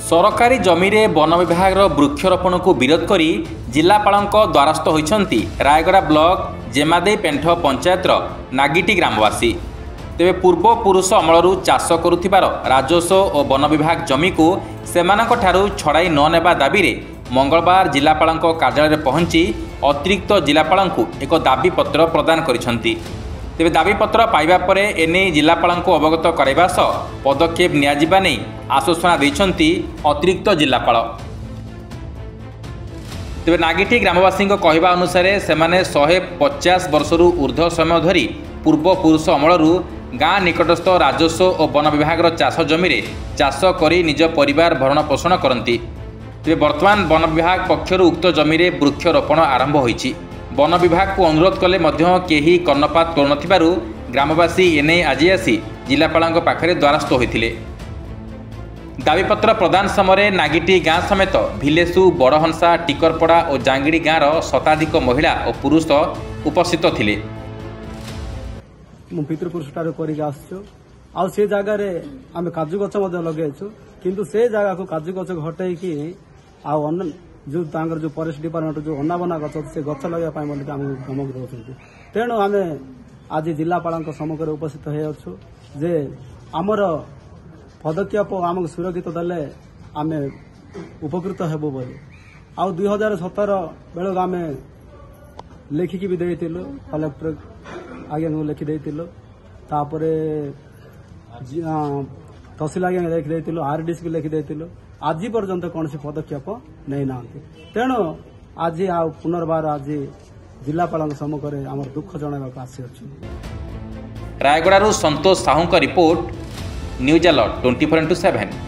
सरकारी जमीरे वन विभाग वृक्षरोपण को विरोध करी जिलापालक द्वारस्थ होइछंती रायगड़ा ब्लॉक जेमादेई पेंठ पंचायतर नागिटी ग्रामवासी। तेबे पूर्वपुरुष अमलरू चाष करुथिबार राजस्व और वन विभाग जमी को सेमानक ठारू छड़ाई न नेबा दाबी रे मंगलवार जिलापालक कार्यालय पहुंची अतिरिक्त जिलापालक एक दाबी पत्र प्रदान करिसंती। तेबे दाबीपत्र पाइबा परे एने जिलापाल को अवगत कराइबा सह पदक्षेप नियाजिबा नै आश्वासना दैछंती अतिरिक्त जिलापाल। तेबे नागिटी ग्रामवासी कहवा अनुसार सेमाने 150 वर्षरू ऊर्ध्व समय धरी पूर्वपुरुष अमलरू गाँ निकटस्थ राजस्व और वन विभाग चाष जमी चाष करी निज परिवार भरण पोषण करती। तेबे वर्तमान वन विभाग पक्षर उक्त जमी वृक्षरोपण आरंभ होईछि। वन विभाग को अनुरोध कले केही कर्णपात करुनथिबारु ग्रामवासी एने आज आसी जिलापाल पाखरे द्वारस्थ होइथिले। दाबीपत्र प्रदान समय नागिटी गाँ समेत भिलेसु बड़हंसा टिकरपड़ा और जांगिड़ी गाँव शताधिक महिला और पुरुष उपस्थित थिले। पितृपुरुष से जगार आम काजू गच लगे किंतु से जगह को काजू गच हटाई जो जो फॉरेस्ट डिपार्टमेंट जो अनाबना गच से गच लगे धमक दौरान तेणु आम आज जिलापाल सम्मुखें उपस्थित हो आमर पदक्षेप आमको सुरक्षित देले आम उपकृत हेबु बोली आउ 2017 बेलू आम लिखिकी भी देइतिलु कलेक्टर आगे लिखि देइतिलु तापरे तहसील आगे लिखि देइतिलु आरडीसी को लिखि देइतिलु आज पर्यंत कौन पदक्षेप नहीं ना तेणु आज आ पुनर्बार आज जिलापाल सम्मुखें आम दुख जनाइबा आसी अछि। रायगड़ा संतोष साहू का रिपोर्ट न्यूज अलर्ट 24x7।